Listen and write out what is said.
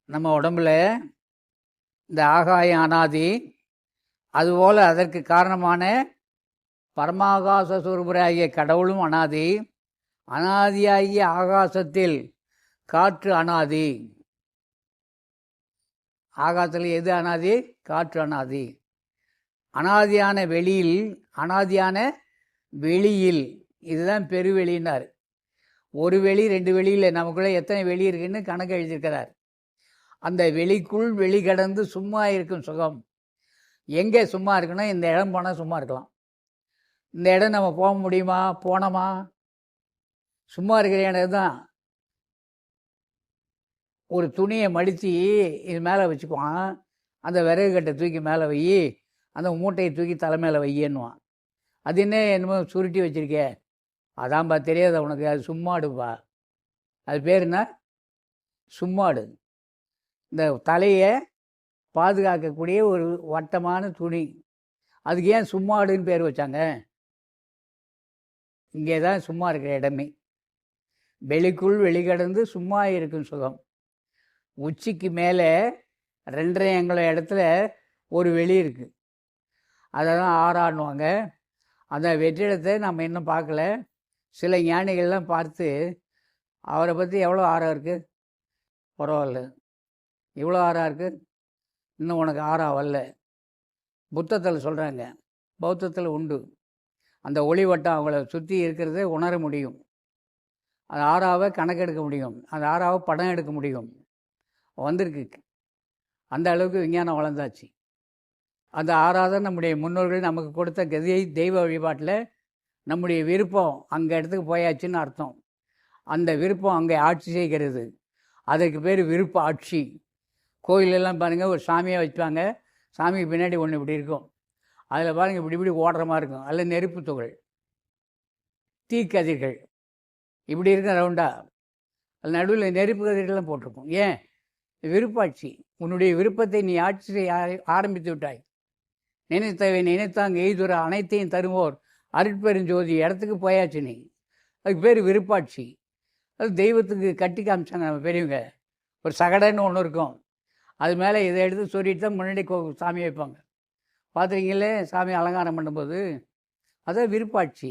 நம்ம உடம்புல இந்த ஆகாயம் அனாதி, அதுபோல் அதற்கு காரணமான பரமாகாச சுரூபராகிய கடவுளும் அனாதி. அனாதியாகிய ஆகாசத்தில் காற்று அனாதி. ஆகாசத்தில் எது அனாதி? காற்று அனாதி. அனாதியான வெளியில் இதுதான் பெருவெளின்னார். ஒரு வெளி 2 வெளி இல்லை, நமக்குள்ளே எத்தனை வெளி இருக்குன்னு கணக்கு எழுதியிருக்கிறார். அந்த வெளிக்குள் வெளி கடந்து சும்மா இருக்கும் சுகம். எங்கே சும்மா இருக்கணும்? இந்த இடம் போனால் சும்மா இருக்கலாம். இந்த இடம் நம்ம போக முடியுமா? போனோமா? சும்மா இருக்கிற இடம் தான். ஒரு துணியை மடித்து இது மேலே வச்சுக்குவான், அந்த விறகு கட்டை தூக்கி மேலே வை, அந்த மூட்டையை தூக்கி தலை மேலே வையன்னுவான். அது என்னமோ சுருட்டி வச்சுருக்கே, அதான்பா தெரியாத உனக்கு, அது சும்மாடுப்பா. அது பேர் என்ன? சும்மாடு. இந்த தலையை பாதுகாக்கக்கூடிய ஒரு வட்டமான துணி. அதுக்கு ஏன் சும்மாடுன்னு பேர் வச்சாங்க? இங்கே தான் சும்மா இருக்கிற இடமே. வெளிக்குள் வெளிக்கடந்து சும்மா இருக்கும் சுகம். உச்சிக்கு மேலே 2.5 அங்குல இடத்துல ஒரு வெளி இருக்குது, அதை தான் ஆறான்னுவாங்க. அந்த வெற்றிடத்தை நம்ம இன்னும் பார்க்கல. சில ஞானிகள்லாம் பார்த்து அவரை பற்றி எவ்வளோ ஆறாக இருக்குது, பரவாயில்ல, இவ்வளோ ஆறாக இருக்குது, இன்னும் உனக்கு ஆறாக வரல. புத்தத்தில் சொல்கிறாங்க, பௌத்தத்தில் உண்டு. அந்த ஒளி வட்டம் அவங்கள சுற்றி இருக்கிறத உணர முடியும். அது ஆறாவை கணக்கெடுக்க முடியும், அது ஆறாவை படம் எடுக்க முடியும். வந்திருக்கு. அந்த அளவுக்கு விஞ்ஞானம் வளர்ந்தாச்சு. அந்த ஆறாவது நம்முடைய முன்னோர்கள் நமக்கு கொடுத்த கதியை தெய்வ வழிபாட்டில் நம்முடைய விருப்பம் அங்கே இடத்துக்கு போயாச்சுன்னு அர்த்தம். அந்த விருப்பம் அங்கே ஆட்சி செய்கிறது. அதற்கு பேர் விருப்ப ஆட்சி. கோயிலெல்லாம் பாருங்கள், ஒரு சாமியை வச்சுப்பாங்க, சாமிக்கு பின்னாடி ஒன்று இப்படி இருக்கும், அதில் பாருங்கள் இப்படி இப்படி ஓடுற மாதிரி இருக்கும், அதில் நெருப்பு துகள், தீக்கதிர்கள் இப்படி இருக்கும் ரவுண்டாக. அது நடுவில் நெருப்பு கதிர்கள்லாம் போட்டிருக்கும். ஏன்? விருப்பாட்சி. உன்னுடைய விருப்பத்தை நீ ஆட்சி செய்ய ஆரம்பித்து விட்டாய். நினைத்தவை நினைத்தாங்க எய்துற அனைத்தையும் தருவோர் அருட்பெருஞ்சோதி இடத்துக்கு போயாச்சு நீ. அதுக்கு பேர் விருப்பாட்சி. அது தெய்வத்துக்கு கட்டி காமிச்சாங்க நம்ம பெரியவங்க. ஒரு சகடன்னு ஒன்று இருக்கும், அது மேலே இதை எடுத்து சொல்லிட்டு தான் முன்னாடி சாமி வைப்பாங்க. பார்த்துருக்கீங்களே சாமி அலங்காரம் பண்ணும்போது. அதான் விருப்பாட்சி.